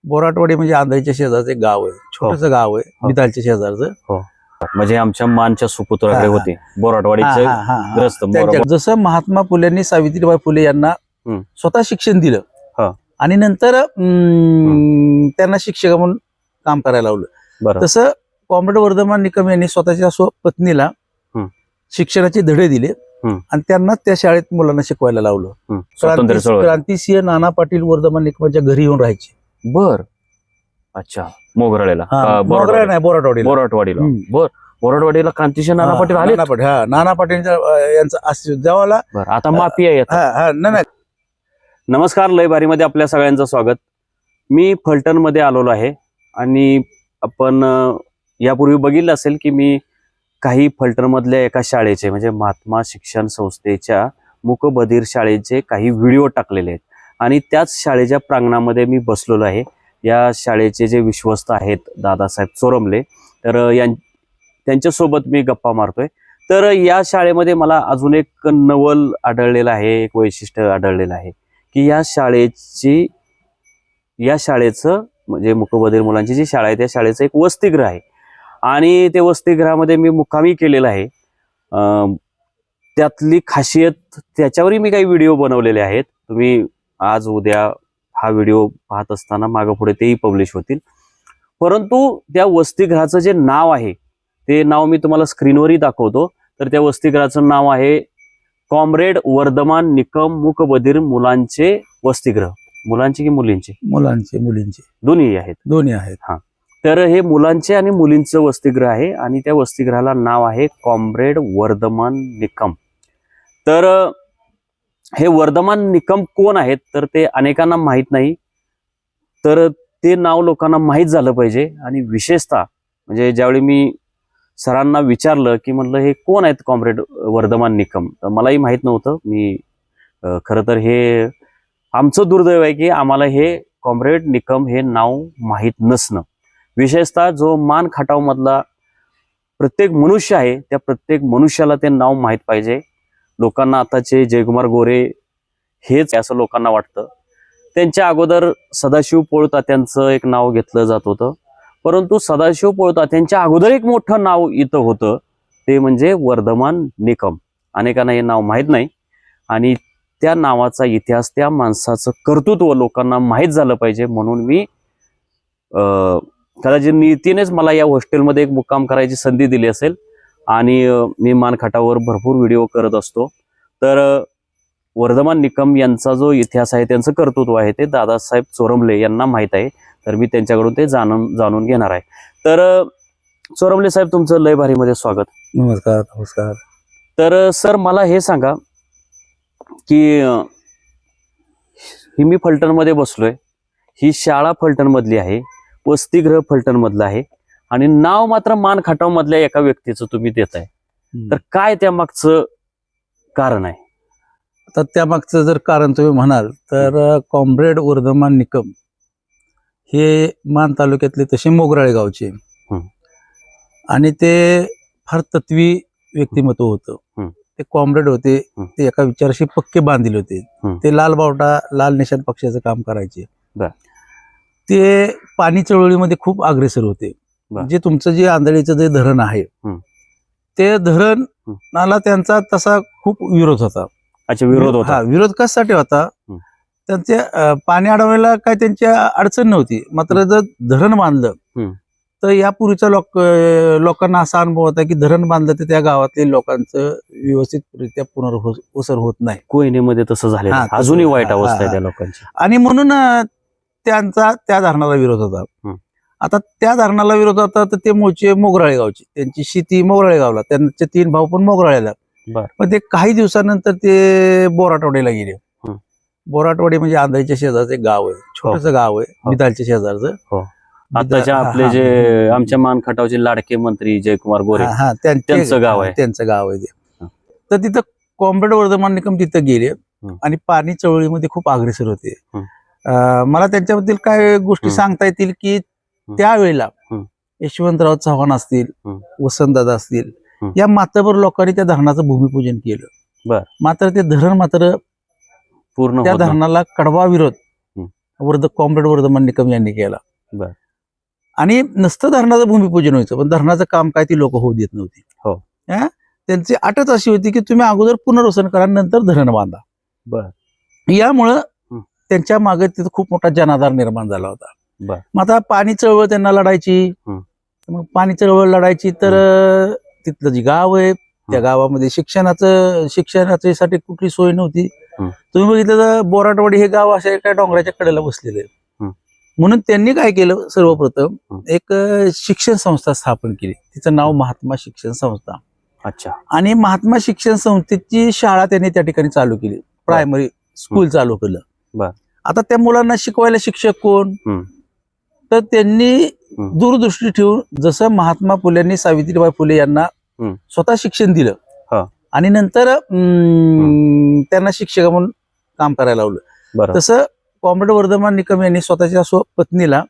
बोराटवाडी म्हणजे आंधळीच्या शेजारचं एक गाव आहे, छोटस गाव आहे बिदालच्या शेजारचं. हो, म्हणजे आमच्या मानच्या सुपुत्राकडे हा, हा. होते बोराटवाडीचे ग्रस्त. जसं महात्मा फुलेंनी सावित्रीबाई फुले यांना स्वतः शिक्षण दिलं हा. आणि नंतर त्यांना शिक्षक म्हणून काम करायला लावलं, तसं कॉम्रेड वर्धमान निकम यांनी स्वतःच्या पत्नीला शिक्षणाचे धडे दिले आणि त्यांना त्या शाळेत मुलांना शिकवायला लावलं. क्रांतिसिंह नाना पाटील वर्धमान निकमाच्या घरी येऊन राहायचे. बर, अच्छा. मोगराळेला नाही, बोराटवाडीला. बर, बोराटवाडीला क्रांतिसिंह नाना पाटील आले. नाना पाटील यांचं अस्तित्व जेव्हा आता माफी आहे. नमस्कार, लय बारी मध्ये आपल्या सगळ्यांचं स्वागत. मी फलटण मध्ये आलेलो आहे आणि आपण यापूर्वी बघितलं असेल की मी काही फलटण मधल्या एका शाळेचे म्हणजे महात्मा शिक्षण संस्थेच्या मूकबधीर शाळेचे काही व्हिडिओ टाकलेले आहेत आणि त्याच शाळेच्या प्रांगणामध्ये मी बसलेलो आहे. या शाळेचे जे विश्वस्त आहेत दादासाहेब चोरमले, तर त्यांच्यासोबत मी गप्पा मारतोय. तर या शाळेमध्ये मला अजून एक नवल आढळलेलं आहे, एक वैशिष्ट्य आढळलेलं आहे की या शाळेचं म्हणजे मूकबधीर मुलांची जी शाळा आहे त्या शाळेचं एक वसतिगृह आहे आणि ते वसतिगृहामध्ये मी मुक्कामी केलेला आहे. त्यातली खासियत, त्याच्यावरही मी काही व्हिडिओ बनवलेले आहेत. तुम्ही आज उद्या हा व्हिडिओ पाहत असताना मागं पुढे तेही पब्लिश होतील. परंतु त्या वसतिगृहाचं जे नाव आहे ते नाव मी तुम्हाला स्क्रीनवरही दाखवतो. तर त्या वसतिगृहाचं नाव आहे कॉम्रेड वर्धमान निकम मूकबधीर मुलांचे वसतिगृह. मुलांचे की मुलींचे? मुलींचे दोन्ही आहेत. हा, तर हे मुलांचे आणि मुलींचं वसतिगृह आहे आणि त्या वसतिगृहाला नाव आहे कॉम्रेड वर्धमान निकम. तर हे वर्धमान निकम कोण आहेत तर ते अनेकांना माहीत नाही. तर ते नाव लोकांना माहीत झालं पाहिजे आणि विशेषतः म्हणजे ज्यावेळी मी सरांना विचारलं की म्हणलं हे कोण आहेत कॉम्रेड वर्धमान निकम, तर मलाही माहीत नव्हतं. मी खरं तर हे आमचं दुर्दैव आहे की आम्हाला हे कॉम्रेड निकम हे नाव माहीत नसणं. विशेषतः जो मान खटाव मधला प्रत्येक मनुष्य आहे त्या प्रत्येक मनुष्याला ते नाव माहीत पाहिजे. लोकांना आताचे जयकुमार गोरे हेच असं लोकांना वाटतं. त्यांच्या अगोदर सदाशिव पोळतात्यांचं एक नाव घेतलं जात होतं, परंतु सदाशिव पोळतात्यांच्या अगोदर एक मोठं नाव इथं होतं, ते म्हणजे वर्धमान निकम. अनेकांना हे नाव माहीत नाही आणि त्या नावाचा इतिहास, त्या माणसाचं कर्तृत्व लोकांना माहीत झालं पाहिजे म्हणून मी कदाचित नीतीनेच मला या हॉस्टेलमध्ये एक मुक्काम करायची संधी दिली असेल आणि मी मानखाटावर भरपूर व्हिडिओ करत असतो. तर वर्धमान निकम यांचा जो इतिहास आहे, त्यांचं कर्तृत्व आहे ते दादासाहेब चोरमले यांना माहीत आहे. तर मी त्यांच्याकडून ते जाणून घेणार आहे. तर चोरमले साहेब, तुमचं लय भारीमध्ये स्वागत. नमस्कार. तर सर, मला हे सांगा की मी फलटण मध्ये बसलोय, ही शाळा फलटण मधली आहे, वसतिगृह फलटण मधलं आहे आणि नाव मात्र मानखटाव मधल्या एका व्यक्तीचं तुम्ही देताय. तर काय त्या मागचं कारण आहे? तर त्या मागचं जर कारण तुम्ही म्हणाल तर कॉम्रेड वर्धमान निकम हे मान तालुक्यातले तसे मोगराळे गावचे आणि ते फार तत्वी व्यक्तिमत्व होतं. ते कॉम्रेड होते, ते एका विचाराशी पक्के बांधले होते. ते लाल निशाण पक्षाचं काम करायचे. ते पाणी चळवळीमध्ये खूप अग्रेसर होते. जे तुमचं जे आंधळीचं जे धरण आहे ते धरणाला त्यांचा तसा खूप विरोध होता. अच्छा, विरोध होता. विरोध कशासाठी होता? त्यांच्या पाणी अडवायला काय त्यांची अडचण नव्हती, मात्र जर धरण बांधलं तर यापूर्वीच्या लोकांना असा अनुभव होता की धरण बांधलं तर त्या गावातल्या लोकांचं व्यवस्थितरित्या पुनर्वसन होत नाही. कोयनेमध्ये तसं झालं, अजूनही वाईट अवस्था आहे त्या लोकांची आणि म्हणून त्यांचा त्या धरणाला विरोध होता. आता त्या धरणाला विरोध होता तर ते मूळचे मोगराळे गावचे, त्यांची शेती मोगराळे गावला, त्यांचे 3 भाऊ पण मोगराळ्याला. पण ते काही दिवसानंतर ते बोराटवाडीला गेले. बोराटवाडी म्हणजे आंधळीच्या शेजारचं एक गाव आहे, छोटस गाव आहे बिदालच्या शेजारचं. आताच्या आपले जे आमच्या मानखटावचे लाडके मंत्री जयकुमार गोरे, त्यांचं गाव आहे ते. तर तिथं कॉम्रेड वर्धमान निकम तिथं गेले आणि पाणी चळवळीमध्ये खूप अग्रेसर होते. मला त्यांच्याबद्दल काय गोष्टी सांगता येतील की त्यावेळेला यशवंतराव चव्हाण असतील, वसंतदादा असतील, या मातबर लोकांनी त्या धरणाचं भूमिपूजन केलं. मात्र ते धरण मात्र पूर्ण त्या धरणाला कडवा विरोध कॉम्रेड वर्धमान निकम यांनी केला. बर. आणि नसतं धरणाचं भूमिपूजन व्हायचं, पण धरणाचं काम काय ती लोक होऊ देत नव्हती. हो. त्यांची अटच अशी होती की तुम्ही अगोदर पुनर्वसन करा, नंतर धरण बांधा. बर. यामुळं त्यांच्या मागे तिथं खूप मोठा जनाधार निर्माण झाला होता. बर. मग आता पाणी चळवळ त्यांना लढायची. मग पाणी चळवळ लढायची तर तिथलं जे गाव आहे त्या गावामध्ये शिक्षणासाठी कुठली सोय नव्हती. तुम्ही बघितलं तर बोराटवाडी हे गाव अशा एका डोंगराच्या कडेला बसलेलं आहे. म्हणून त्यांनी काय केलं, सर्वप्रथम एक शिक्षण संस्था स्थापन केली. तिचं नाव महात्मा शिक्षण संस्था. अच्छा. आणि महात्मा शिक्षण संस्थेची शाळा त्यांनी त्या ठिकाणी चालू केली, प्रायमरी स्कूल चालू केलं. बर. आता त्या मुलांना शिकवायला शिक्षक कोण, तर त्यांनी दूरदृष्टी ठेवून जसं महात्मा फुलेंनी सावित्रीबाई फुले यांना स्वतः शिक्षण दिलं आणि नंतर त्यांना शिक्षक म्हणून काम करायला लावलं, तसं कॉम्रेड वर्धमान निकम यांनी स्वतःच्या पत्नीला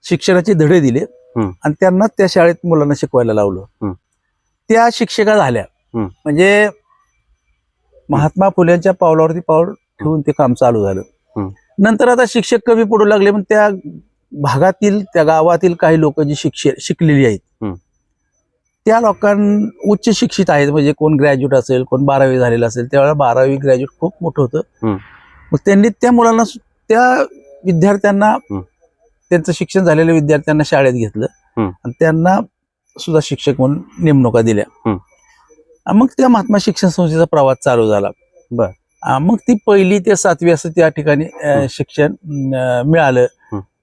शिक्षणाचे धडे दिले आणि त्यांना त्या शाळेत मुलांना शिकवायला लावलं. त्या शिक्षिका झाल्या. म्हणजे महात्मा फुलेंच्या पावलावरती पाऊल ठेवून ते काम चालू झालं. नंतर आता शिक्षक कमी पडू लागले, पण त्या भागातील त्या गावातील काही लोक जी शिकलेली आहेत त्या उच्च शिक्षित आहेत. म्हणजे कोण ग्रॅज्युएट असेल, कोण 12वी झालेलं असेल. त्यावेळेला 12वी ग्रॅज्युएट खूप मोठं होतं. मग त्यांनी त्या मुलांना, त्या विद्यार्थ्यांना, त्यांचं शिक्षण झालेल्या विद्यार्थ्यांना शाळेत घेतलं आणि त्यांना सुद्धा शिक्षक म्हणून नेमणुका दिल्या. मग त्या महात्मा शिक्षण संस्थेचा प्रवास चालू झाला. मग ती 1ली ते 7वी असं त्या ठिकाणी शिक्षण मिळालं.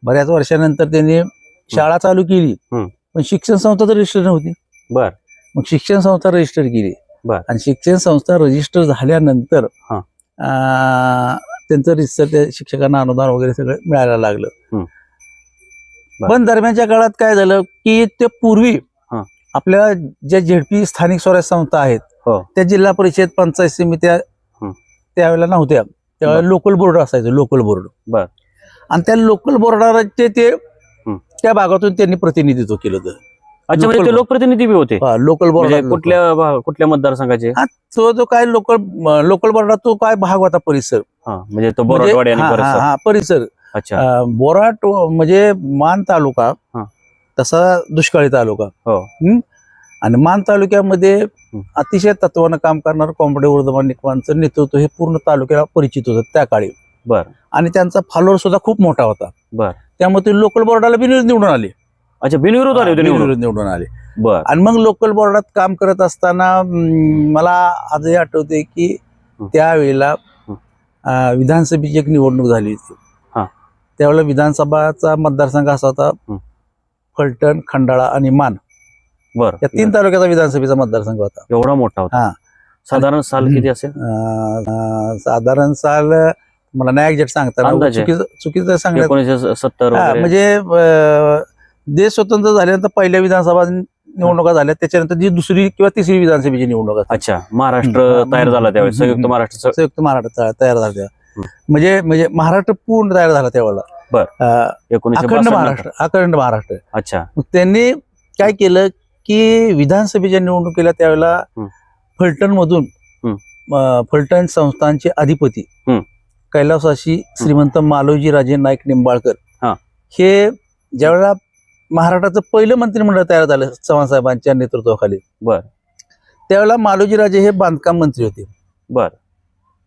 बऱ्याच वर्षानंतर त्यांनी शाळा चालू केली, पण शिक्षण संस्था तर रजिस्टर नव्हती. मग शिक्षण संस्था रजिस्टर केली आणि शिक्षण संस्था रजिस्टर झाल्यानंतर त्यांचं रजिस्टर त्या शिक्षकांना अनुदान वगैरे सगळं मिळायला लागलं. पण दरम्यानच्या काळात काय झालं की ते पूर्वी आपल्या ज्या झेडपी स्थानिक स्वराज्य संस्था आहेत त्या जिल्हा परिषद पंचायत समित्या त्यावेळेला नव्हत्या. त्यावेळेला लोकल बोर्ड असायचं, लोकल बोर्ड. आणि त्या लोकल बोर्डाचे ते त्या भागातून त्यांनी प्रतिनिधित्व केलं होतं. अच्छा, म्हणजे ते लोकप्रतिनिधी बी होते लोकल बोर्ड. कुठल्या मतदारसंघाचे? तो जो काय लोकल बोर्डात तो काय भाग होता, परिसर. म्हणजे तो बोराटवाडी आणि परिसर. अच्छा. बोराट म्हणजे मान तालुका तसा दुष्काळी तालुका. आणि मान तालुक्यामध्ये अतिशय तत्वानं काम करणारं कॉम्रेड वर्धमान निकमांचं नेतृत्व हे पूर्ण तालुक्याला परिचित होतं त्या काळी. आणि त्यांचा फॉलोअर सुद्धा खूप मोठा होता. त्यामुळे ते लोकल बोर्डाला बिनविरोध निवडून आले. अच्छा, बिनविरोध निवडून आले. आणि मग लोकल बोर्डात काम करत असताना मला आजही आठवते की त्यावेळेला विधानसभेची एक निवडणूक झाली होती. त्यावेळेला विधानसभाचा मतदारसंघ असा होता फलटण, खंडाळा आणि मान. या 3 तालुक्याचा विधानसभेचा मतदारसंघ होता. एवढा मोठा होता. साधारण साल किती असेल? साधारण साल मला नाही एक्झॅक्ट सांगता, चुकीचं सांगण्यात. 1970. म्हणजे देश स्वतंत्र झाल्यानंतर पहिल्या विधानसभा निवडणुका झाल्या, त्याच्यानंतर जी 2री किंवा 3री विधानसभेची निवडणूक. अच्छा, महाराष्ट्र तयार झाला त्यावेळेस, संयुक्त महाराष्ट्र तयार झाला. म्हणजे महाराष्ट्र पूर्ण तयार झाला त्यावेळेला. अखंड महाराष्ट्र. अच्छा. मग त्यांनी काय केलं की विधानसभेच्या निवडणुकीला त्यावेळेला फलटण मधून फलटण संस्थानचे अधिपती कैलासवासी श्रीमंत मालोजी राजे नाईक निंबाळकर हे ज्यावेळेला महाराष्ट्राचं पहिलं मंत्रिमंडळ तयार झालं चव्हाण साहेबांच्या नेतृत्वाखाली, त्यावेळेला मालोजी राजे हे बांधकाम मंत्री होते.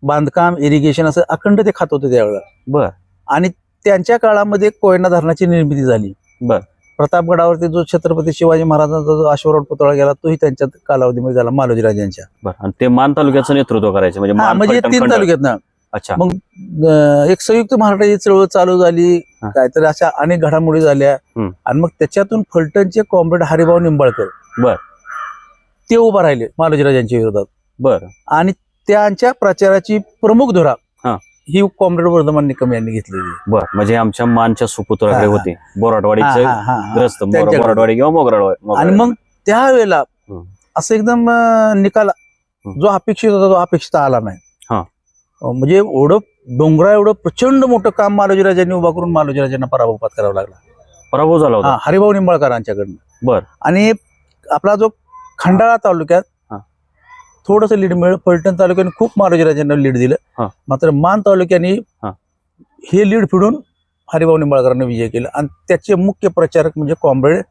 बांधकाम, इरिगेशन असं अखंड ते खात होते त्यावेळेला. आणि त्यांच्या काळामध्ये कोयना धरणाची निर्मिती झाली. प्रतापगडावरती जो छत्रपती शिवाजी महाराजांचा जो अश्वरोहण पुतळा गेला तोही त्यांच्या कालावधीमध्ये झाला, मालोजी राजांच्या. आणि ते मान तालुक्याचं नेतृत्व करायचं म्हणजे 3 तालुक्यात ना. अच्छा. मग एक संयुक्त महाराष्ट्राची चळवळ चालू झाली, काहीतरी अशा अनेक घडामोडी झाल्या. आणि मग त्याच्यातून फलटणचे कॉम्रेड हरिभाऊ निंबाळकर ते उभा राहिले मालोजी राजांच्या विरोधात. आणि त्यांच्या प्रचाराची प्रमुख धुरा ही कॉम्रेड वर्धमान निकम यांनी घेतलेली. म्हणजे आमच्या मानच्या सुपुत्राकडे होते, बोराटवाडीचे ग्रस्त, बोराटवाडी किंवा मोगराळवाडी. आणि मग त्यावेळेला असं एकदम निकाल जो अपेक्षित होता तो अपेक्षित आला नाही. म्हणजे एवढं डोंगरा एवढं प्रचंड मोठं काम मालोजी राजांनी उभा करून मालोजी राजांना पराभव पत्करावा लागला. पराभव झाला होता हरिभाऊ निंबाळकरांच्याकडनं. आणि आपला जो खंडाळा तालुक्यात थोडंसं लीड मिळेल, फलटण तालुक्याने खूप मालोजी राजांना लीड दिलं. मात्र मान तालुक्याने हे लीड फिडून हरिभाऊ निंबाळकरांनी विजय केला आणि त्याचे मुख्य प्रचारक म्हणजे कॉम्रेड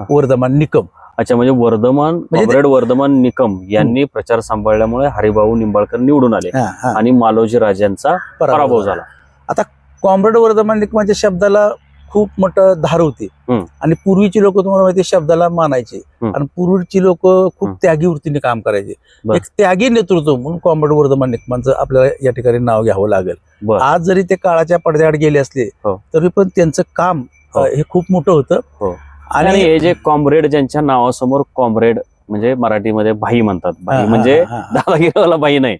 वर्धमान निकम. अच्छा, म्हणजे कॉम्रेड वर्धमान निकम यांनी प्रचार सांभाळल्यामुळे हरिभाऊ निंबाळकर निवडून आले आणि मालोजी राजांचा पराभव झाला. आता कॉम्रेड वर्धमान निकमाच्या शब्दाला खूप मोठं धार होती आणि पूर्वीची लोक तुम्हाला माहिती शब्दाला मानायचे आणि पूर्वीची लोक खूप त्यागी वृत्तीने काम करायचे. एक त्यागी नेतृत्व म्हणून कॉम्रेड वर्धमान निकमांचं आपल्याला या ठिकाणी नाव घ्यावं लागेल. आज जरी ते काळाच्या पडद्याआड गेले असले तरी पण त्यांचं काम हे खूप मोठं होतं. आणि हे जे कॉम्रेड ज्यांच्या नावासमोर कॉम्रेड म्हणजे मराठीमध्ये भाई म्हणतात, भाई म्हणजे दादागिरीवाला भाई नाही,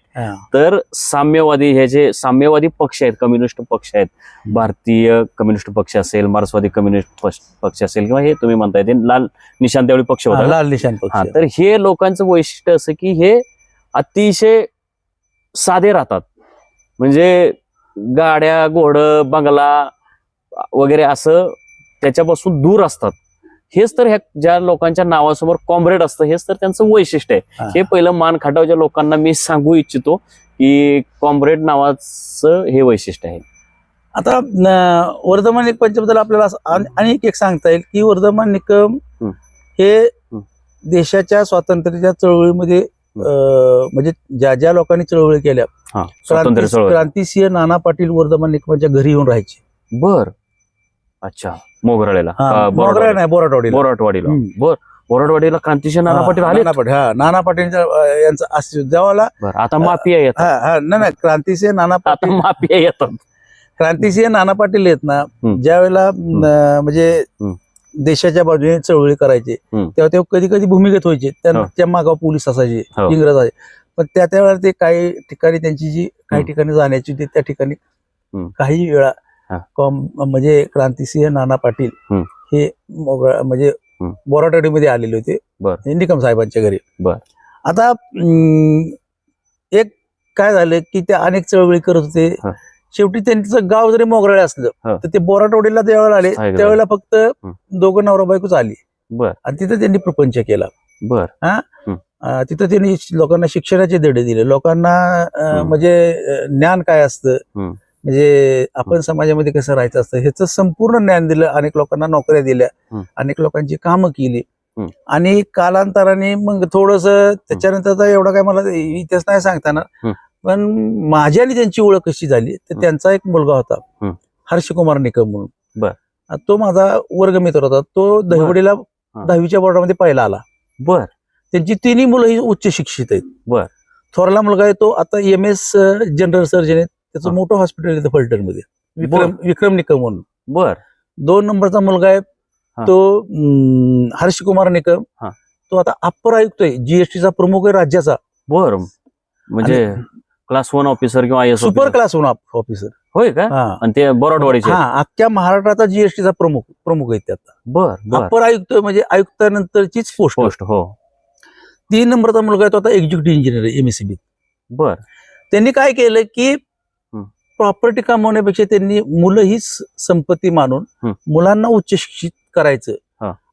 तर साम्यवादी, हे जे साम्यवादी पक्ष आहेत, कम्युनिस्ट पक्ष आहेत, भारतीय कम्युनिस्ट पक्ष असेल, मार्क्सवादी कम्युनिस्ट पक्ष असेल किंवा हे तुम्ही म्हणताय ते लाल निशाण त्यावेळी पक्ष होता, लाल निशाण पक्ष, तर हे लोकांचं वैशिष्ट्य असं की हे अतिशय साधे राहतात. म्हणजे गाड्या, घोडं, बंगला वगैरे असं त्याच्यापासून दूर असतात. हेच तर ह्या ज्या लोकांच्या नावासमोर कॉम्रेड असतं हेच तर त्यांचं वैशिष्ट्य आहे. हे पहिलं मान खाटावच्या लोकांना मी सांगू इच्छितो की कॉम्रेड नावाचं हे वैशिष्ट्य आहे. आता वर्धमान निकमांच्याबद्दल आपल्याला आणि एक सांगता येईल की वर्धमान निकम हे देशाच्या स्वातंत्र्याच्या चळवळीमध्ये म्हणजे ज्या ज्या लोकांनी चळवळी केल्या, क्रांतिसिंह नाना पाटील वर्धमान निकमांच्या घरी येऊन राहायचे. बर, अच्छा, मोगराळेला नाही, बोराटवाडीला. बर, बोराटवाडीला क्रांतिसिंह नाना पाटील आले. नाना पाटील यांचं अस्तित्व ज्यावेळेला आता माफिया येतात. नाही, क्रांतिसिंह नाना पाटील माफिया येतात. क्रांतिसिंह नाना पाटील येत ना, ज्या वेळेला म्हणजे देशाच्या बाजूने चळवळी करायचे तेव्हा ते कधी कधी भूमिगत व्हायचे. त्या मागावर पोलीस असायचे, इंग्रज असायचे, पण त्यावेळेला ते काही ठिकाणी त्यांची जी काही ठिकाणी जाण्याची होती त्या ठिकाणी काही वेळा म्हणजे क्रांतिसिंह नाना पाटील हे म्हणजे बोराटवाडीमध्ये आलेले होते निकम साहेबांच्या घरी. आता एक काय झालं की त्या अनेक चळवळी करत होते. शेवटी त्यांचं गाव जरी मोगराळे असलं तर ते बोराटवाडीला ज्यावेळेला आले त्यावेळेला फक्त दोघं नवरा बायकोच आली आणि तिथं त्यांनी प्रपंच केला. तिथं त्यांनी लोकांना शिक्षणाचे धडे दिले, लोकांना म्हणजे ज्ञान काय असतं, म्हणजे आपण समाजामध्ये कसं राहायचं असतं ह्याचं संपूर्ण ज्ञान दिलं. अनेक लोकांना नोकऱ्या दिल्या, अनेक लोकांची कामं केली आणि कालांतराने मग थोडस त्याच्यानंतर एवढं काय मला इतिहास नाही सांगता येणार, पण माझी आणि त्यांची ओळख कशी झाली तर त्यांचा एक मुलगा होता हर्षकुमार निकम म्हणून. तो माझा वर्गमित्र होता. तो दहिवडीला 10वीच्या बोर्डामध्ये पहिला आला. त्यांची तिन्ही मुलं ही उच्च शिक्षित आहेत. थोरला मुलगा आहे तो आता MS जनरल सर्जन आहे, त्याचं मोठं हॉस्पिटल आहे फलटणमध्ये, विक्रम निकम म्हणून. 2 नंबरचा मुलगा आहे तो हर्षकुमार निकम, तो आता अप्पर आयुक्त आहे, GSTचा प्रमुख आहे राज्याचा. म्हणजे क्लास 1 ऑफिसर किंवा IAS सुपर क्लास 1 ऑफिसर होय का? आणि ते बोराटवाडीचे अख्ख्या महाराष्ट्राचा GSTचा प्रमुख आहेत ते आता. अप्पर आयुक्त म्हणजे आयुक्तानंतरचीच पोस्ट. 3 नंबरचा मुलगा आहे तो आता एक्झिक्युटिव्ह इंजिनियर आहे MSCB. त्यांनी काय केलं की प्रॉपर्टी कमावण्यापेक्षा त्यांनी मुलं ही संपत्ती मानून मुलांना उच्च शिक्षित करायचं.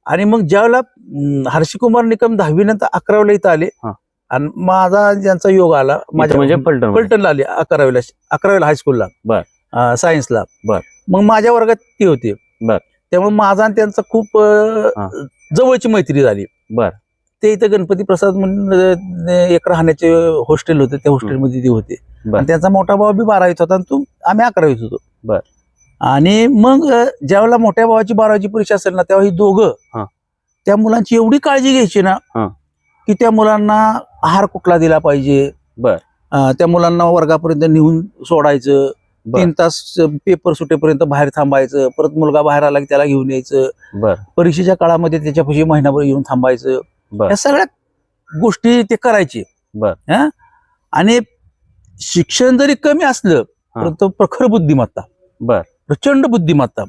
आणि मग ज्यावेळेला हर्षकुमार निकम 10वी नंतर 11वीला इथं आले आणि माझा ज्यांचा योग आला माझ्या म्हणजे फलटणला आले 11वीला हायस्कूलला सायन्सला. मग माझ्या वर्गात ते होते, त्यामुळे माझा आणि त्यांचा खूप जवळची मैत्री झाली. ते इथं गणपती प्रसाद म्हणून एक राहण्याचे हॉस्टेल होते, त्या हॉस्टेलमध्ये ते होते. आणि त्यांचा मोठा भाऊ बी 12वीत होता आणि आम्ही 11वीत होतो. आणि मग ज्यावेळेला मोठ्या भावाची 12वीची परीक्षा असेल ना तेव्हा ही दोघं त्या मुलांची एवढी काळजी घ्यायची ना की त्या मुलांना आहार कुठला दिला पाहिजे, त्या मुलांना वर्गापर्यंत नेऊन सोडायचं, 3 तास पेपर सुटेपर्यंत बाहेर थांबायचं, परत मुलगा बाहेर आला की त्याला घेऊन यायचं, परीक्षेच्या काळामध्ये त्याच्यापाशी महिनाभर येऊन थांबायचं, या सगळ्या गोष्टी ते करायचे. आणि शिक्षण जरी कमी असलं परंतु प्रखर बुद्धिमत्ता, प्रचंड बुद्धिमत्ता.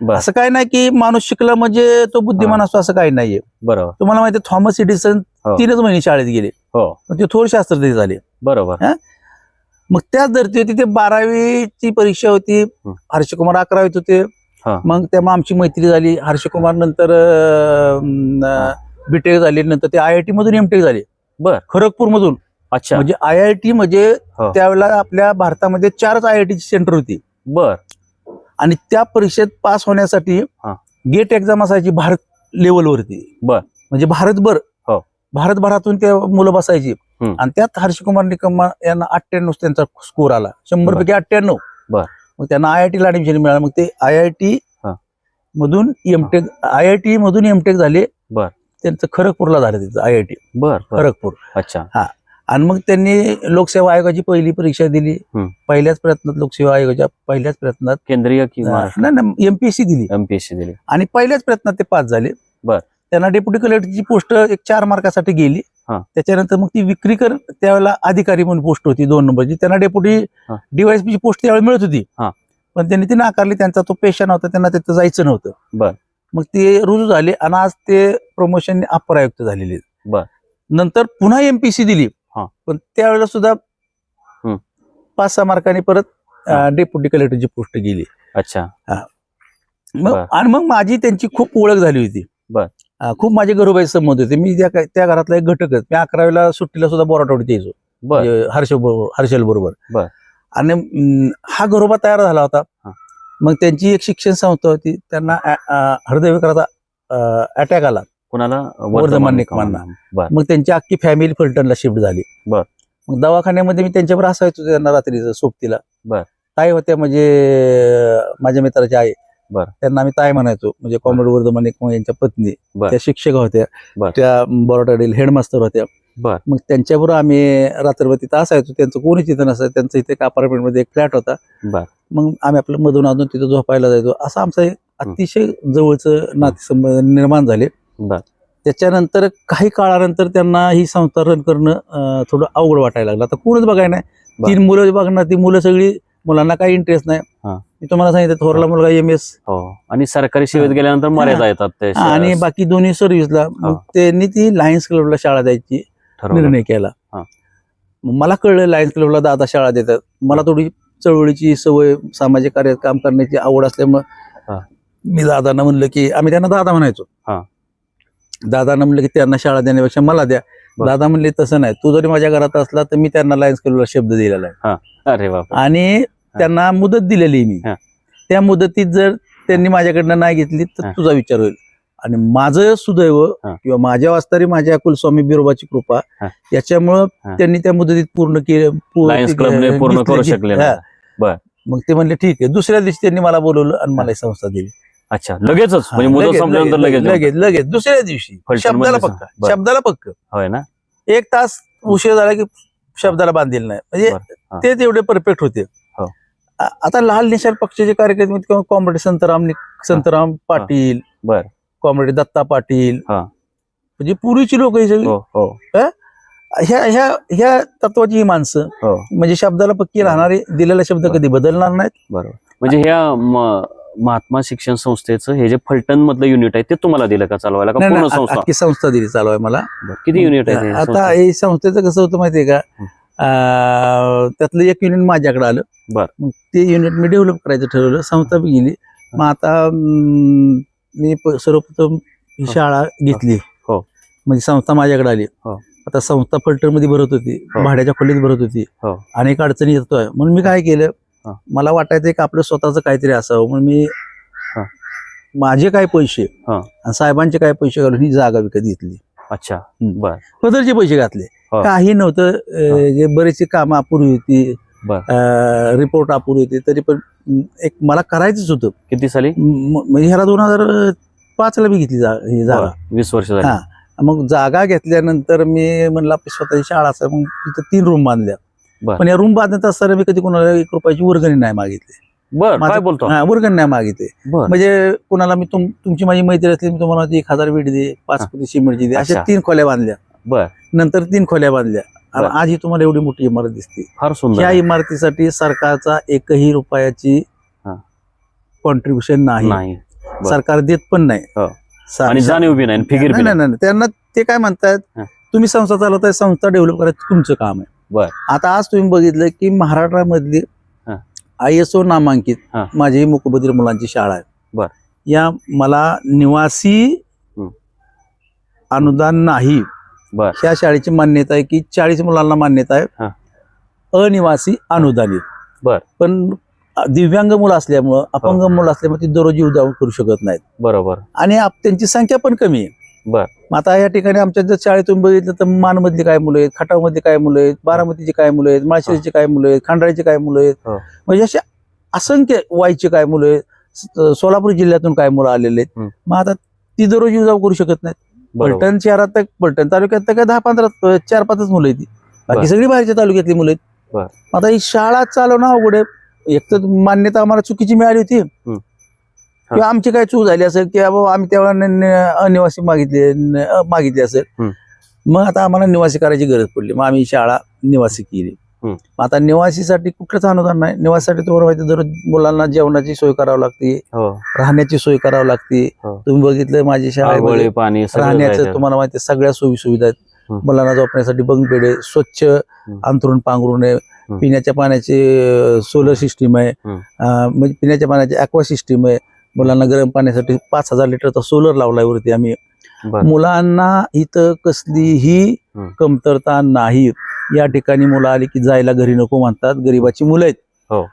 असं काय नाही की माणूस शिकला म्हणजे तो बुद्धिमान असतो असं काही नाहीये. तुम्हाला माहिती थॉमस एडिसन 3च महिने शाळेत गेले, ते थोर शास्त्रज्ञ झाले. मग त्याच धर्तीवरती ते 12वीची परीक्षा होती, हर्षकुमार 11वीत होते. मग तेव्हा आमची मैत्री झाली. हर्षकुमार नंतर BTech झाली, नंतर ते IIT मधून MTech झाले खरगपूर मधून. म्हणजे IIT म्हणजे त्यावेळेला आपल्या भारतामध्ये 4च IIT सेंटर होती. आणि त्या परीक्षेत पास होण्यासाठी हा. गेट एक्झाम असायची भारत लेवलवरती. बर. म्हणजे भारतभर, हो. भारतभरातून ते मुलं बसायची. हम्म. आणि त्यात हर्षकुमार निकम यांना 98 त्यांचा स्कोर आला, 100 पैकी 98. बर. मग त्यांना IIT ला ऍडमिशन मिळालं. मग ते IIT मधून एमटेक, IIT मधून एमटेक झाले. बर. त्यांचं खरगपूरला झालं त्यांचं IIT. बर. खरगपूर. अच्छा. हा. आणि मग त्यांनी लोकसेवा आयोगाची पहिली परीक्षा दिली. पहिल्याच प्रयत्नात, लोकसेवा आयोगाच्या पहिल्याच प्रयत्नात, केंद्रीय किंवा MPSC दिली. MPSC दिली आणि पहिल्याच प्रयत्नात ते पास झाले. बर. त्यांना डेप्युटी कलेक्टरची पोस्ट एक 4 मार्कासाठी गेली. हा. त्याच्यानंतर मग ती विक्रीकर, त्यावेळेला अधिकारी म्हणून पोस्ट होती 2 नंबरची. त्यांना डेप्युटी DYSP ची पोस्ट त्यावेळी मिळत होती. पण त्यांनी ती नाकारली. त्यांचा तो पेशा नव्हता, त्यांना तिथं जायचं नव्हतं. बर. मग ते रुजू झाले आणि आज ते प्रमोशन अपर आयुक्त झालेले. बर. नंतर पुन्हा MPSC दिली. पण त्यावेळेला सुद्धा 5-6 मार्कांनी परत डेप्युटी कलेक्टरची पोस्ट गेली. अच्छा. आणि मग माझी त्यांची खूप ओळख झाली होती. खूप माझे घरोबाई संबंध होते. मी त्या घरातला एक घटकच. मी 11वीला सुट्टीला सुद्धा बोराटवडीत यायचो हर्षल बरोबर. आणि हा घरोबा तयार झाला होता. मग त्यांची एक शिक्षण संस्था होती. त्यांना हृदयविकाराचा अटॅक आला. कोणाला? वर्धमान निकमांना. मग त्यांची अख्खी फॅमिली फलटणला शिफ्ट झाली. मग दवाखान्यामध्ये मी त्यांच्यावर असायचो त्यांना रात्रीचं सोबतीला. ताई होत्या, म्हणजे माझ्या मित्राच्या आई. त्यांना आम्ही ताई म्हणायचो. म्हणजे कॉम्रेड वर्धमान निकम यांच्या पत्नी त्या शिक्षका होत्या. त्या बोराटवाडील हेडमास्टर होत्या. मग त्यांच्याबरोबर आम्ही रात्रभर तिथं असायचो. त्यांचं कोणीच तिथं नसायचं. त्यांचं इथे एक अपार्टमेंटमध्ये एक फ्लॅट होता. मग आम्ही आपलं मधून अधून तिथं झोपायला जायचो. असं आमचं एक अतिशय जवळचं नातेसंबंध निर्माण झाले. त्याच्यानंतर काही काळानंतर त्यांना ही संस्था रन करणं थोडं अवघड वाटायला लागलं. आता कोणच बघाय नाही. 3 मुलं बघणार. ती मुलं सगळी, मुलांना काही इंटरेस्ट नाही. मी तुम्हाला सांगितलं, थोरला मुलगा MS. आणि सरकारी सेवेत गेल्यानंतर मर्यादा येतात. आणि बाकी दोन्ही सर्व्हिसला. त्यांनी ती लायन्स क्लबला शाळा द्यायची निर्णय केला. मला कळलं लायन्स क्लबला दादा शाळा देतात. मला थोडी चळवळीची सवय, सामाजिक कार्यात काम करण्याची आवड असल्यामुळे मी दादांना म्हणलं की, आम्ही त्यांना दादा म्हणायचो. दादांना म्हणलं की त्यांना शाळा देण्यापेक्षा मला द्या. दादा म्हणले तसं नाही, तू जरी माझ्या घरात असला तर मी त्यांना लायन्स क्लबला शब्द दिलेला आहे. अरे बाप. आणि त्यांना मुदत दिलेली मी. त्या मुदतीत जर त्यांनी माझ्याकडनं नाही घेतली तर तुझा विचार होईल. आणि माझं सुदैव किंवा माझ्या वास्तारी माझ्या कुलस्वामी बिरोबाची कृपा, याच्यामुळं त्यांनी त्या मुदतीत पूर्ण करू शकले. मग ते म्हणले ठीक आहे. दुसऱ्या दिवशी त्यांनी मला बोलवलं आणि मला संस्था दिली. अच्छा, लगेचच म्हणजे मुदत संपल्यानंतर लगेच दुसऱ्या दिवशी शब्दाला पक्क होय ना. 1 तास उशीर झाला की शब्दाला बांधील नाही. म्हणजे ते तेवढे परफेक्ट होते. आता लाल निशाण पक्षाचे कार्यक्रम किंवा कॉम्रेड संतराम पाटील, कॉम्रेड दत्ता पाटील, म्हणजे पूर्वीची लोक ही सगळी ह्या तत्वाची ही माणसं, म्हणजे शब्दाला पक्की राहणारे, दिलेला शब्द कधी बदलणार नाहीत. बरोबर. म्हणजे ह्या महात्मा शिक्षण संस्थेचं हे जे फलटण मधलं युनिट आहे ते तुम्हाला दिलं का चालवायला? का पूर्ण संस्था? अख्खी संस्था दिली चालवाय मला. किती युनिट आहे आता हे संस्थेचं कसं होतं माहितीये का, त्यातलं एक युनिट माझ्याकडे आलं. मग ते युनिट मी डेव्हलप करायचं ठरवलं. संस्था बी गेली. मग आता मी सर्वप्रथम ही शाळा घेतली. म्हणजे संस्था माझ्याकडे आली. आता संस्था फलटण मध्ये भरत होती, भाड्याच्या खोलीत भरत होती, अनेक अडचणी येतोय. म्हणून मी काय केलं, मला वाटायचं की आपलं स्वतःच काहीतरी असावं. म्हणून मी माझे काय पैसे आणि साहेबांचे काय पैसे घालून ही जागा विकत घेतली. अच्छा. पदरचे पैसे घातले. काही नव्हतं. जे बरेचशी कामं अपुरी होती, रिपोर्ट अपुरी होती, तरी पण एक मला करायचंच होतं. किती साली? म्हणजे ह्याला 2005 ला मी घेतली ही जागा. 20 वर्ष झाली. मग जागा घेतल्यानंतर मी म्हणलं आपली स्वतःची शाळा असं, मग तिथं 3 रूम बांधल्या. पण या रूम बांधत असताना मी कधी कोणाला 1 रुपयाची वर्गणी नाही मागितली. काय बोलतो? वर्गणी नाही मागितली. म्हणजे कोणाला मी तुमची माझी मैत्री असली, मी तुम्हाला 1000 वीट दे, 5 पोती सिमेंटची दे, अशा 3 खोल्या बांधल्या. नंतर 3 खोल्या बांधल्या. आणि आज ही तुम्हाला एवढी मोठी इमारत दिसते. फार सुंदर. या इमारतीसाठी सरकारचा 1ही रुपयाची कॉन्ट्रीब्युशन नाही. सरकार देत पण नाही. आणि जाणीव बी नाही, फिकीर बी नाही. त्यांना ते काय म्हणतात, तुम्ही संस्था चालवताय, संस्था डेव्हलप करायचं तुमचं काम आहे. आता आज तुम्ही बघितलं की महाराष्ट्रामधली ISO नामांकित माझी मूकबधिर मुलांची शाळा आहे. या मला निवासी अनुदान नाही, ह्या शाळेची मान्यता आहे की 40 मुलांना मान्यता आहे, अनिवासी अनुदानित. पण दिव्यांग मुलं असल्यामुळं, अपंग मुलं असल्यामुळे ती दररोज येऊ जाऊन करू शकत नाहीत. बरोबर. आणि त्यांची संख्या पण कमी आहे. बर. मग आता या ठिकाणी आमच्या जर शाळेतून बघितलं तर मानमधली काय मुलं आहेत, खटावमधली काय मुलं आहेत, बारामतीची काय मुलं आहेत, माळशिरसची काय मुलं आहेत, खंडाळ्याची काय मुलं आहेत, म्हणजे अशा असंख्य वाईची काय मुलं आहेत, सोलापूर जिल्ह्यातून काय मुलं आलेले आहेत. मग आता ती दररोज येऊ जाऊ करू शकत नाहीत. पलटण शहरात तर, पलटण तालुक्यात तर काय 10-15 4-5 मुलं आहेत, बाकी सगळी बाहेरच्या तालुक्यातली मुलं आहेत. आता ही शाळा चालवणं अवघड आहे. एक तर मान्यता आम्हाला चुकीची मिळाली होती, किंवा आमची काय चूक झाली असेल, की बाबा आम्ही त्यावेळेला अनिवासी मागितली असेल. मग आता आम्हाला निवासी करायची गरज पडली, मग आम्ही शाळा निवासी केली. आता निवासीसाठी कुठलंच अनुदान नाही. निवासीसाठी तुम्हाला माहिती दररोज मुलांना जेवणाची सोय करावी लागते, राहण्याची सोय करावी लागते. तुम्ही बघितलं माझी शाळेमध्ये राहण्याचं तुम्हाला माहिती सगळ्या सोयी सुविधा आहेत. मुलांना झोपण्यासाठी बंग बेडे, स्वच्छ अंथरूण पांघरूण आहे, पिण्याच्या पाण्याची सोलर सिस्टीम आहे, म्हणजे पिण्याच्या पाण्याची ॲक्वा सिस्टीम आहे. मुलांना गरम पाण्यासाठी 5000 लिटरचा सोलर लावलाय वरती आम्ही. मुलांना इथं कसलीही कमतरता नाही. या ठिकाणी मुलं आली की जायला घरी नको म्हणतात, गरीबाची मुलं आहेत.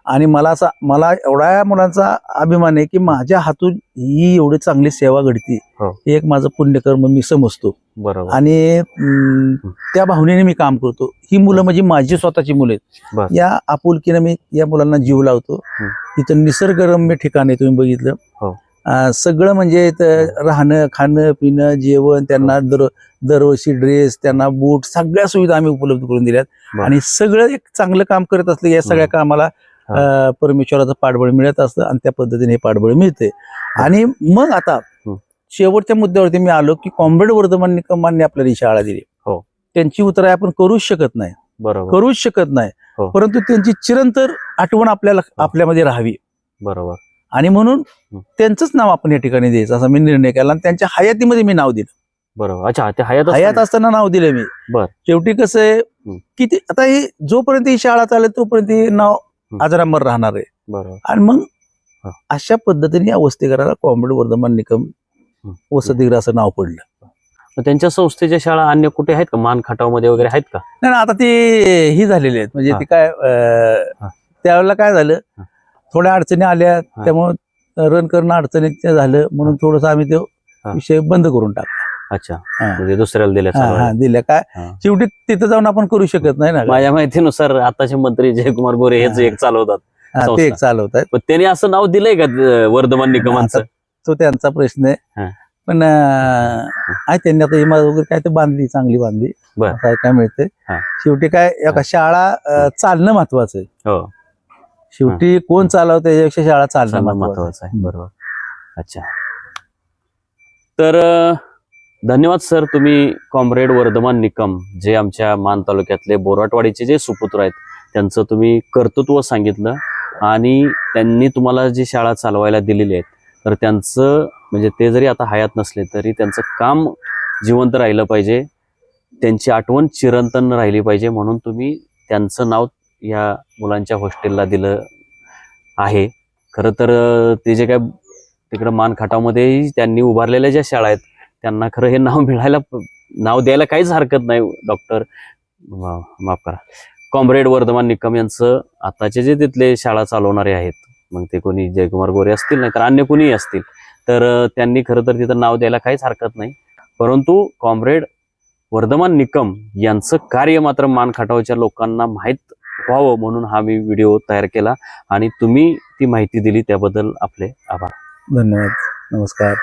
आणि मला एवढ्या मुलांचा अभिमान आहे की माझ्या हातून ही एवढी चांगली सेवा घडती, हे एक माझं पुण्यकर्म मी समजतो. आणि त्या भावनेने मी काम करतो. ही मुलं म्हणजे माझी स्वतःची मुलं आहेत. या आपुलकीने मी या मुलांना जीव लावतो. इथं निसर्गरम्य ठिकाण आहे, तुम्ही बघितलं सगळं म्हणजे राहणं खाणं पिणं जेवण, त्यांना दरवर्षी ड्रेस, त्यांना बूट, सगळ्या सुविधा आम्ही उपलब्ध करून दिल्यात. आणि सगळं एक चांगलं काम करत असलं या सगळ्या कामाला परमेश्वराचं पाठबळ मिळत असतं, आणि त्या पद्धतीने हे पाठबळ मिळते. आणि मग आता शेवटच्या मुद्द्यावरती मी आलो की कॉम्रेड वर्धमान निकमांनी आपल्याला ही शाळा दिली. त्यांची उतराई आपण करूच शकत नाही, करूच शकत नाही, परंतु त्यांची चिरंतर आठवण आपल्यामध्ये राहावी. बरोबर. आणि म्हणून त्यांचंच नाव आपण या ठिकाणी द्यायचं असा मी निर्णय केला, आणि त्यांच्या हयातीमध्ये मी नाव दिलं. बरोबर. अच्छा, ते हयात असताना नाव दिलं मी. शेवटी कसं आहे की आता ही जोपर्यंत ही शाळा चालेल तोपर्यंत हे नाव अजरामर राहणार आहे. बरोबर. आणि मग अशा पद्धतीने या वसतिगृहाला कॉम्रेड वर्धमान निकम वसतिगृह असं नाव पडलं. त्यांच्या संस्थेच्या शाळा अन्य कुठे आहेत का, मान खटावमध्ये वगैरे आहेत का? नाही, आता ती ही झालेली आहेत, म्हणजे ती काय त्यावेळेला काय झालं, थोड्या अडचणी आल्या, त्यामुळे रन करणं अडचणीत झालं, म्हणून थोडस आम्ही तो विषय बंद करून टाकला. अच्छा, म्हणजे दुसऱ्याला दिल्या काय शेवटी तिथं जाऊन आपण करू शकत नाही ना. माझ्या माहितीनुसार आताचे मंत्री जयकुमार गोरे हेच एक चालवतात, ते एक चालवतात. पण त्यांनी असं नाव दिलंय का वर्धमान निकमांचं? तो त्यांचा प्रश्न आहे. पण त्यांनी आता इमारत वगैरे काय ते बांधली, चांगली बांधली, काय मिळते. शेवटी काय शाळा चालणं महत्वाचं आहे. शेवटी कोण चालवतं त्याच्यापेक्षा शाळा चालणं महत्वाचं आहे. बरोबर. अच्छा, तर धन्यवाद सर. तुम्ही कॉम्रेड वर्धमान निकम जे आमच्या मान तालुक्यातले बोराटवाडीचे जे सुपुत्र आहेत त्यांचं तुम्ही कर्तृत्व सांगितलं, आणि त्यांनी तुम्हाला जी शाळा चालवायला दिलेली आहेत तर त्यांचं म्हणजे ते जरी आता हयात नसले तरी त्यांचं काम जिवंत राहिलं पाहिजे, त्यांची आठवण चिरंतन राहिली पाहिजे, म्हणून तुम्ही त्यांचं नाव या मुलांच्या हॉस्टेलला दिलं आहे. खरं तर ते जे काय तिकडं मान खटावमध्ये त्यांनी उभारलेल्या ज्या शाळा आहेत त्यांना खरं हे नाव द्यायला काहीच हरकत नाही. माफ करा, कॉम्रेड वर्धमान निकम यांचं आताचे जे तिथले शाळा चालवणारे आहेत, मग ते कोणी जयकुमार गोरे असतील नाही तर अन्य कोणीही असतील, तर त्यांनी खरं तर तिथं नाव द्यायला काहीच हरकत नाही. परंतु कॉम्रेड वर्धमान निकम यांचं कार्य मात्र मान खटावच्या लोकांना माहीत व्हावं म्हणून हा मी व्हिडिओ तयार केला, आणि तुम्ही ती माहिती दिली त्याबद्दल आपले आभार. धन्यवाद. नमस्कार.